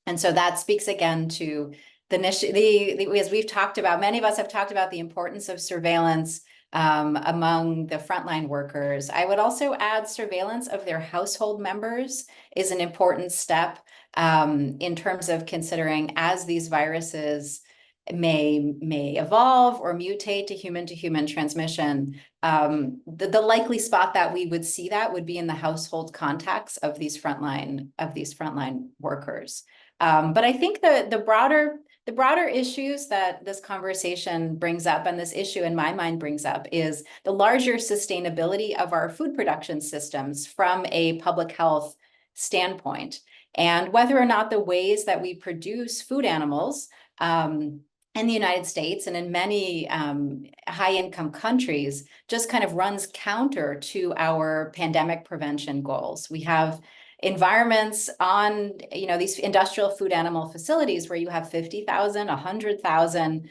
that speaks again to as we've talked about, many of us have talked about the importance of surveillance among the frontline workers. I would also add surveillance of their household members is an important step in terms of considering, as these viruses may evolve or mutate to human transmission, the likely spot that we would see that would be in the household contacts of these frontline workers. But I think the broader issues that this conversation brings up, and this issue in my mind brings up, is the larger sustainability of our food production systems from a public health standpoint, and whether or not the ways that we produce food animals in the United States and in many high-income countries just kind of runs counter to our pandemic prevention goals. We have environments on, these industrial food animal facilities where you have 50,000, 100,000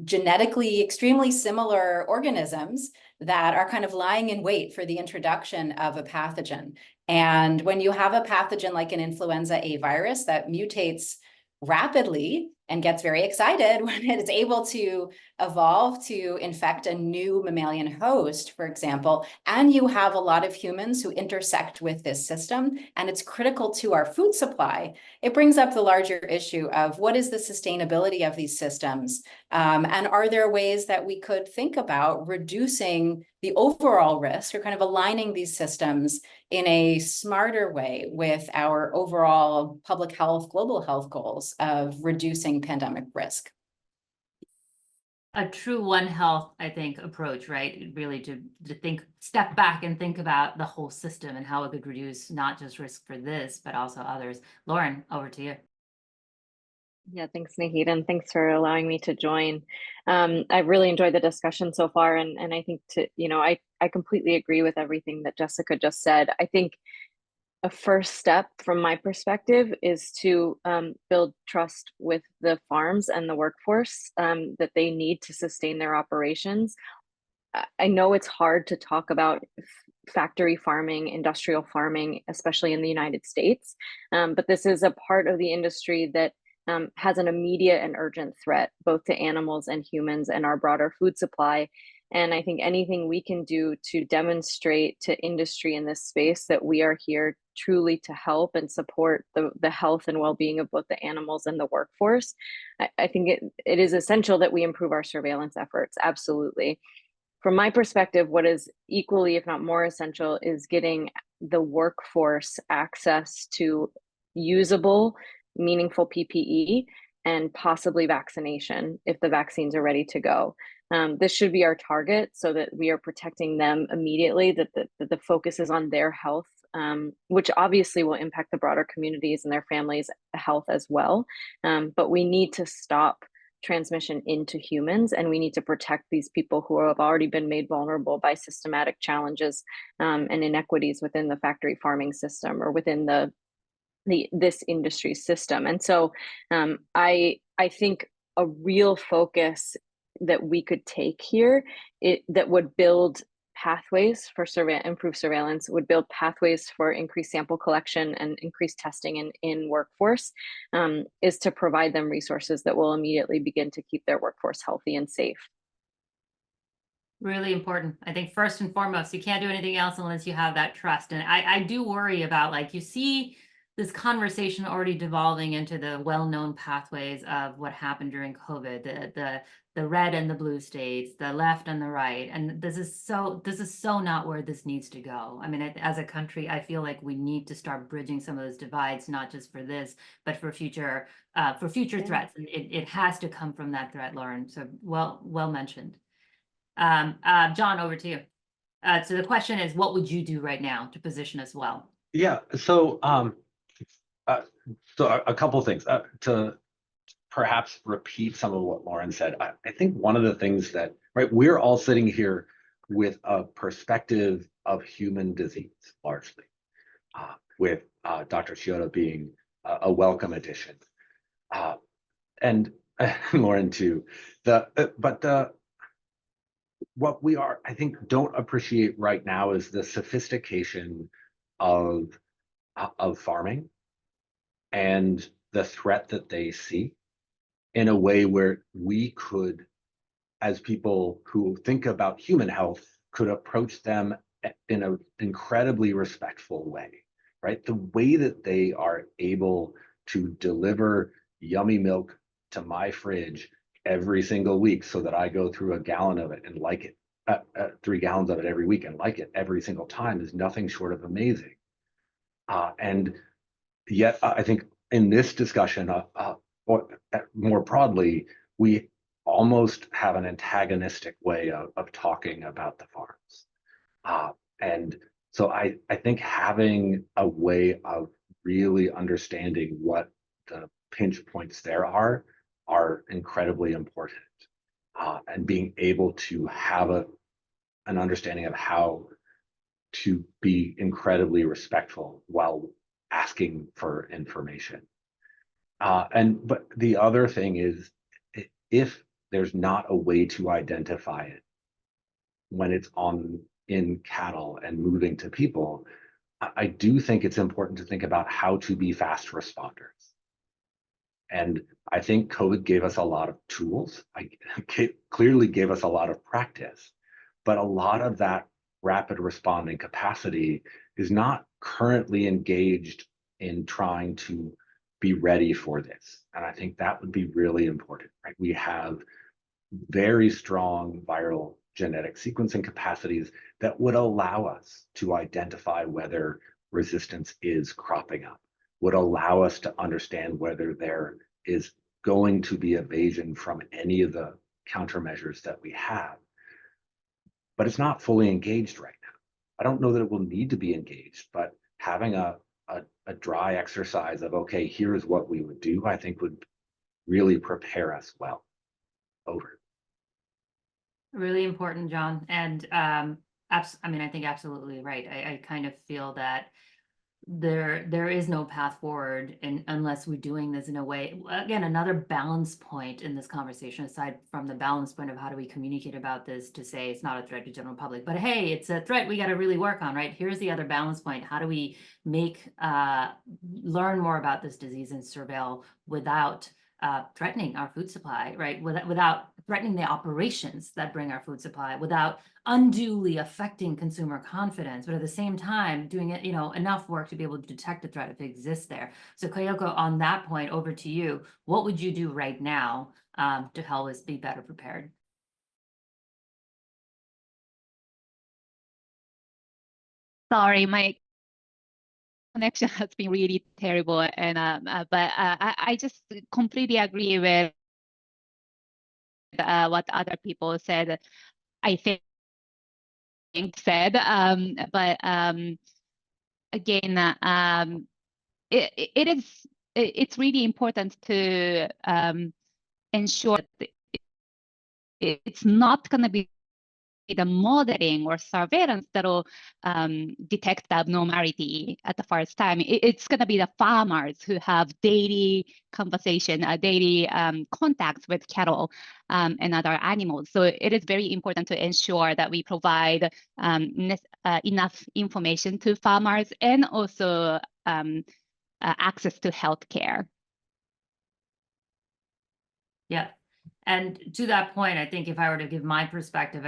genetically extremely similar organisms that are kind of lying in wait for the introduction of a pathogen. And when you have a pathogen like an influenza A virus that mutates rapidly and gets very excited when it is able to evolve to infect a new mammalian host, for example, and you have a lot of humans who intersect with this system, and it's critical to our food supply, it brings up the larger issue of what is the sustainability of these systems, and are there ways that we could think about reducing the overall risk, or kind of aligning these systems in a smarter way with our overall public health, global health goals of reducing pandemic risk. A true One Health, I think, approach, right? Really to step back and think about the whole system and how it could reduce not just risk for this, but also others. Lauren, over to you. Yeah, thanks, Nahid, and thanks for allowing me to join. I've really enjoyed the discussion so far, and I think I completely agree with everything that Jessica just said. I think a first step from my perspective is to build trust with the farms and the workforce that they need to sustain their operations. I know it's hard to talk about factory farming, industrial farming, especially in the United States, but this is a part of the industry that has an immediate and urgent threat, both to animals and humans and our broader food supply. And I think anything we can do to demonstrate to industry in this space that we are here truly to help and support the health and well-being of both the animals and the workforce, I think it is essential that we improve our surveillance efforts. Absolutely. From my perspective, what is equally, if not more essential, is getting the workforce access to usable, meaningful PPE and possibly vaccination if the vaccines are ready to go. This should be our target so that we are protecting them immediately, that the focus is on their health, which obviously will impact the broader communities and their families' health as well. But we need to stop transmission into humans, and we need to protect these people who have already been made vulnerable by systematic challenges and inequities within the factory farming system or within this industry system. And so I think a real focus that we could take here that would build pathways for improved surveillance, would build pathways for increased sample collection and increased testing in workforce, is to provide them resources that will immediately begin to keep their workforce healthy and safe. Really important. I think first and foremost, you can't do anything else unless you have that trust. And I do worry about, like, you see this conversation already devolving into the well-known pathways of what happened during COVID, the red and the blue states, the left and the right. And this is so not where this needs to go. I mean, as a country, I feel like we need to start bridging some of those divides, not just for this, but for future threats. And it has to come from that threat, Lauren. So well mentioned. John, over to you. So the question is, what would you do right now to position us well? Yeah, so a couple things to perhaps repeat some of what Lauren said. I think one of the things that, right, we're all sitting here with a perspective of human disease largely, with Dr. Shioda being a welcome addition, and Lauren too. What we are, I think, don't appreciate right now is the sophistication of farming and the threat that they see in a way where we could, as people who think about human health, could approach them in an incredibly respectful way, right? The way that they are able to deliver yummy milk to my fridge every single week so that I go through a gallon of it and like it, 3 gallons of it every week and like it every single time is nothing short of amazing. And yet, I think in this discussion, or more broadly, we almost have an antagonistic way of talking about the farms. And so I think having a way of really understanding what the pinch points there are incredibly important. And being able to have an understanding of how to be incredibly respectful while asking for information. But the other thing is, if there's not a way to identify it when it's in cattle and moving to people, I do think it's important to think about how to be fast responders. And I think COVID gave us a lot of tools. Clearly gave us a lot of practice, but a lot of that rapid responding capacity is not currently engaged in trying to be ready for this. And I think that would be really important, right? We have very strong viral genetic sequencing capacities that would allow us to identify whether resistance is cropping up, would allow us to understand whether there is going to be evasion from any of the countermeasures that we have. But it's not fully engaged right now. I don't know that it will need to be engaged, but having a dry exercise of, okay, here's what we would do, I think would really prepare us well. Over. Really important, John. And I mean, I think absolutely right. I kind of feel that there is no path forward unless we're doing this in a way, again, another balance point in this conversation, aside from the balance point of how do we communicate about this to say it's not a threat to general public, but hey, it's a threat we got to really work on, right? Here's the other balance point. How do we learn more about this disease and surveil without threatening our food supply, right? Without threatening the operations that bring our food supply without unduly affecting consumer confidence, but at the same time doing it, enough work to be able to detect the threat if it exists there. So Kayoko, on that point, over to you. What would you do right now to help us be better prepared? Sorry, my connection has been really terrible, and but I just completely agree with what other people said. I think said, but again, it's really important to ensure that it's not going to be the modeling or surveillance that will detect the abnormality at the first time. It's going to be the farmers who have daily conversation, daily contacts with cattle and other animals. So it is very important to ensure that we provide enough information to farmers and also access to healthcare. Yeah. And to that point, I think if I were to give my perspective,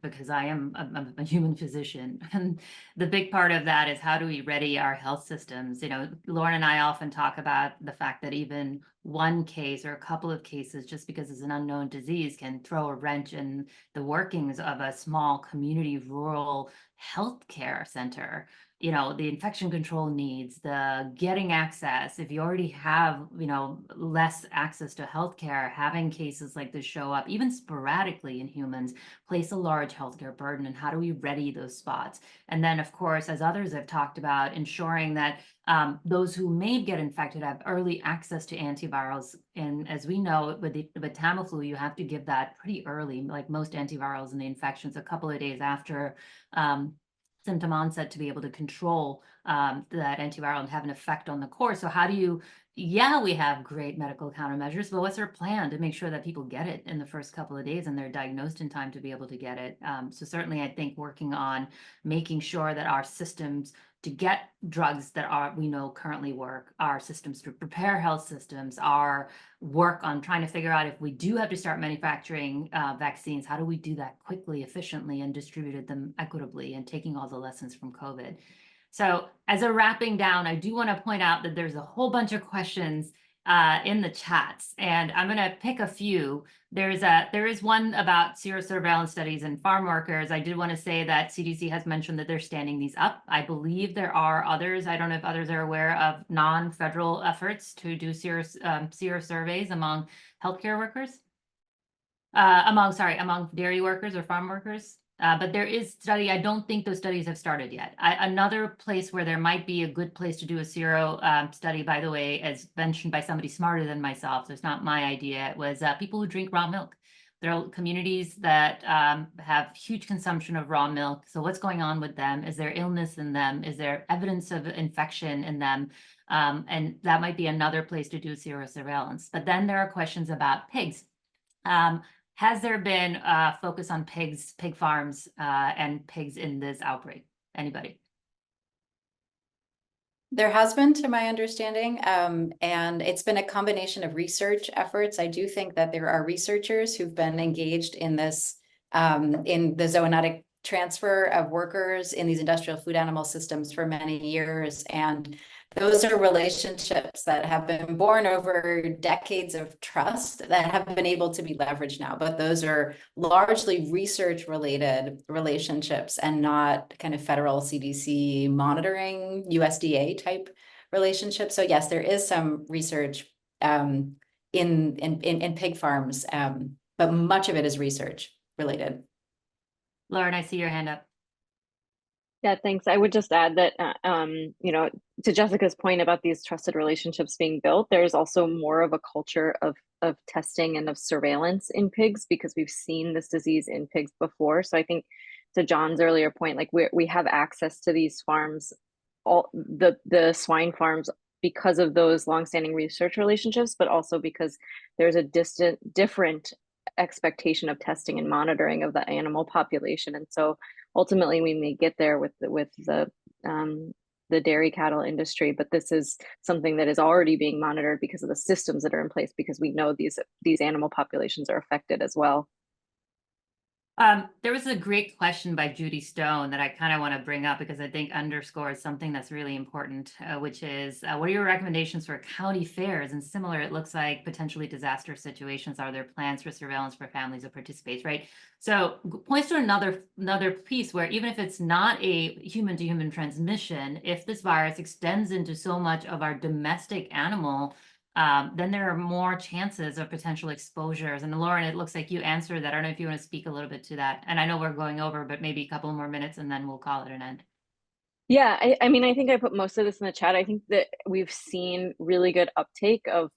because I am a human physician, and the big part of that is how do we ready our health systems? Lauren and I often talk about the fact that even one case or a couple of cases, just because it's an unknown disease, can throw a wrench in the workings of a small community rural healthcare center. The infection control needs, the getting access. If you already have, less access to healthcare, having cases like this show up, even sporadically in humans, place a large healthcare burden. And how do we ready those spots? And then, of course, as others have talked about, ensuring that those who may get infected have early access to antivirals. And as we know, with Tamiflu, you have to give that pretty early, like most antivirals and the infections, a couple of days after symptom onset, to be able to control that antiviral and have an effect on the course. So how do you, we have great medical countermeasures, but what's our plan to make sure that people get it in the first couple of days and they're diagnosed in time to be able to get it? So certainly I think working on making sure that our systems to get drugs that we know currently work, our systems to prepare health systems, our work on trying to figure out if we do have to start manufacturing vaccines, how do we do that quickly, efficiently, and distributed them equitably, and taking all the lessons from COVID. So as a wrapping down, I do want to point out that there's a whole bunch of questions in the chats, and I'm going to pick a few. There is one about serosurveillance studies and farm workers. I did want to say that CDC has mentioned that they're standing these up. I believe there are others. I don't know if others are aware of non-federal efforts to do sero surveys among healthcare workers, among dairy workers or farm workers. But there is study. I don't think those studies have started yet. Another place where there might be a good place to do a sero study, by the way, as mentioned by somebody smarter than myself, so it's not my idea, was people who drink raw milk. There are communities that have huge consumption of raw milk. So what's going on with them? Is there illness in them? Is there evidence of infection in them? And that might be another place to do serosurveillance. But then there are questions about pigs. Has there been a focus on pigs, pig farms, and pigs in this outbreak? Anybody? There has been, to my understanding, and it's been a combination of research efforts. I do think that there are researchers who've been engaged in this, in the zoonotic transfer of workers in these industrial food animal systems for many years. And those are relationships that have been born over decades of trust that have been able to be leveraged now. But those are largely research-related relationships and not kind of federal CDC monitoring, USDA type relationships. So yes, there is some research in pig farms, but much of it is research related. Lauren, I see your hand up. Yeah, thanks. I would just add that, to Jessica's point about these trusted relationships being built, there's also more of a culture of testing and of surveillance in pigs, because we've seen this disease in pigs before. So I think to John's earlier point, like we have access to these farms, all the swine farms, because of those longstanding research relationships, but also because there's a different expectation of testing and monitoring of the animal population. And so ultimately we may get there with the the dairy cattle industry, but this is something that is already being monitored because of the systems that are in place, because we know these animal populations are affected as well. There was a great question by Judy Stone that I kind of want to bring up because I think underscores something that's really important, which is what are your recommendations for county fairs? And similar, it looks like potentially disaster situations. Are there plans for surveillance for families that participate, right? So points to another piece where even if it's not a human-to-human transmission, if this virus extends into so much of our domestic animal, then there are more chances of potential exposures. And Lauren, it looks like you answered that. I don't know if you want to speak a little bit to that. And I know we're going over, but maybe a couple more minutes and then we'll call it an end. Yeah, I mean, I think I put most of this in the chat. I think that we've seen really good uptake of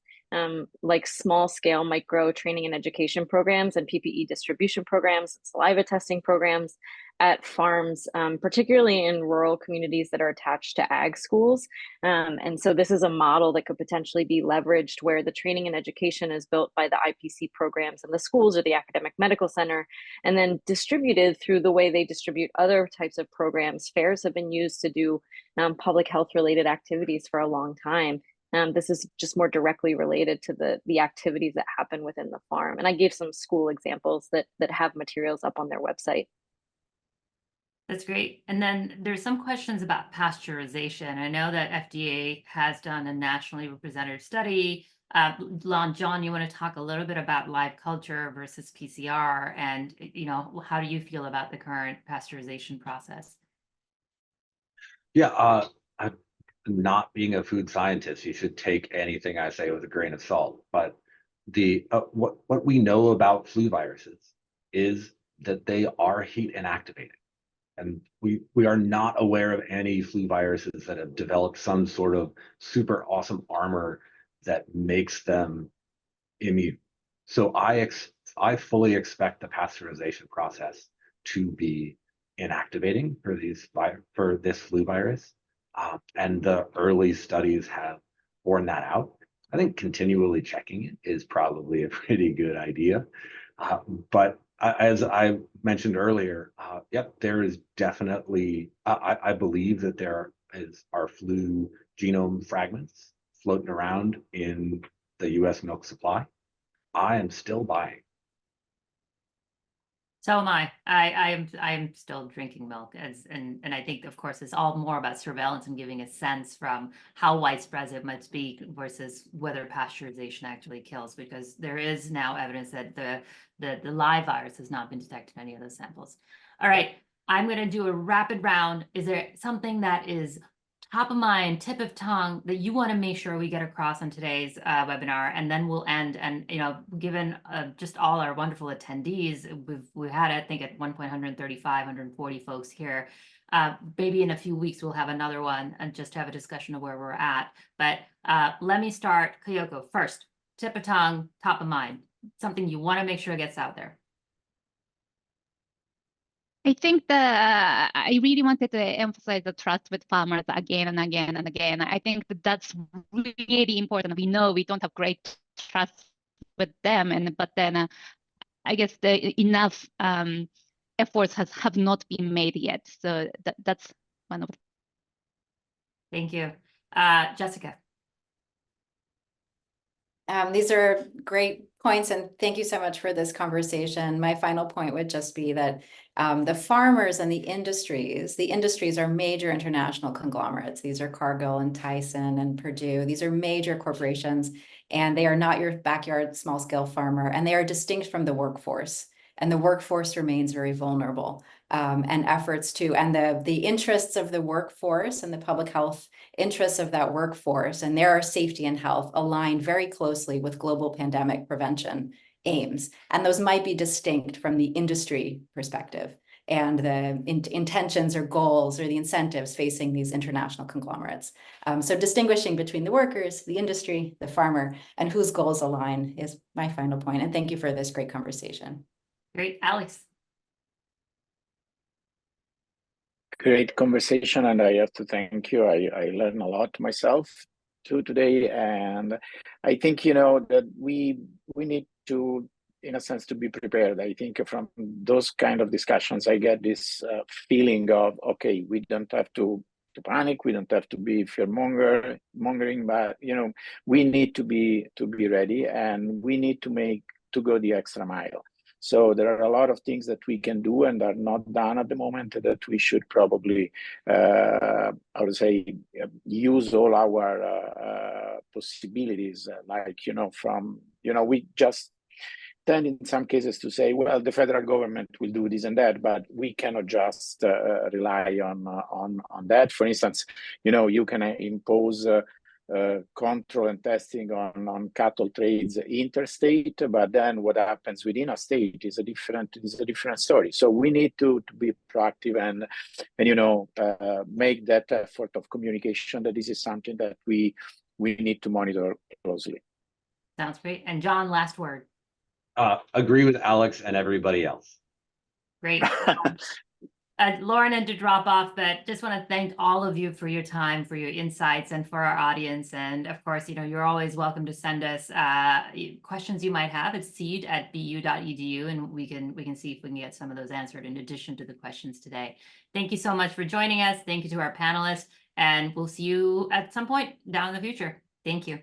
like small scale micro training and education programs and PPE distribution programs, saliva testing programs at farms, particularly in rural communities that are attached to ag schools. And so this is a model that could potentially be leveraged where the training and education is built by the IPC programs and the schools or the academic medical center, and then distributed through the way they distribute other types of programs. Fairs have been used to do public health related activities for a long time. This is just more directly related to the activities that happen within the farm. And I gave some school examples that have materials up on their website. That's great. And then there's some questions about pasteurization. I know that FDA has done a nationally representative study. John, you want to talk a little bit about live culture versus PCR, and how do you feel about the current pasteurization process? Yeah, not being a food scientist, you should take anything I say with a grain of salt. But what we know about flu viruses is that they are heat inactivating. And we are not aware of any flu viruses that have developed some sort of super awesome armor that makes them immune. So I fully expect the pasteurization process to be inactivating for this flu virus. And the early studies have borne that out. I think continually checking it is probably a pretty good idea. But as I mentioned earlier, yep, there is definitely, I believe that there are flu genome fragments floating around in the US milk supply. I am still buying. So am I. I'm still drinking milk, and I think, of course, it's all more about surveillance and giving a sense from how widespread it must be versus whether pasteurization actually kills, because there is now evidence that the live virus has not been detected in any of those samples. All right, I'm going to do a rapid round. Is there something that is top of mind, tip of tongue that you want to make sure we get across on today's webinar, and then we'll end? And given just all our wonderful attendees, we've had, I think, at one point 135, 140 folks here. Maybe in a few weeks we'll have another one and just have a discussion of where we're at. But let me start, Kayoko, first. Tip of tongue, top of mind, something you want to make sure gets out there. I think I really wanted to emphasize the trust with farmers again and again and again. I think that's really important. We know we don't have great trust with them, but then I guess enough efforts have not been made yet. So that's one of them. Thank you. Jessica. These are great points, and thank you so much for this conversation. My final point would just be that the farmers and the industries are major international conglomerates. These are Cargill and Tyson and Purdue. These are major corporations, and they are not your backyard small-scale farmer, and they are distinct from the workforce. And the workforce remains very vulnerable. And the interests of the workforce and the public health interests of that workforce and their safety and health align very closely with global pandemic prevention aims. And those might be distinct from the industry perspective and the intentions or goals or the incentives facing these international conglomerates. So distinguishing between the workers, the industry, the farmer, and whose goals align is my final point. And thank you for this great conversation. Great. Alex. Great conversation, and I have to thank you. I learned a lot myself too today, and I think that we need to, in a sense, to be prepared. I think from those kind of discussions, I get this feeling of, okay, we don't have to to panic. We don't have to be mongering, but we need to be ready, and we need to go the extra mile. So there are a lot of things that we can do and are not done at the moment that we should probably, I would say, use all our possibilities. Like we just tend in some cases to say, well, the federal government will do this and that, but we cannot just rely on that. For instance, you can impose control and testing on cattle trades interstate, but then what happens within a state is a different story. So we need to be proactive and make that effort of communication that this is something that we need to monitor closely. Sounds great. And John, last word. Agree with Alex and everybody else. Great. Lauren, and to drop off, but just want to thank all of you for your time, for your insights, and for our audience. And of course, you're always welcome to send us questions you might have at seed@bu.edu, and we can see if we can get some of those answered in addition to the questions today. Thank you so much for joining us. Thank you to our panelists, and we'll see you at some point down in the future. Thank you.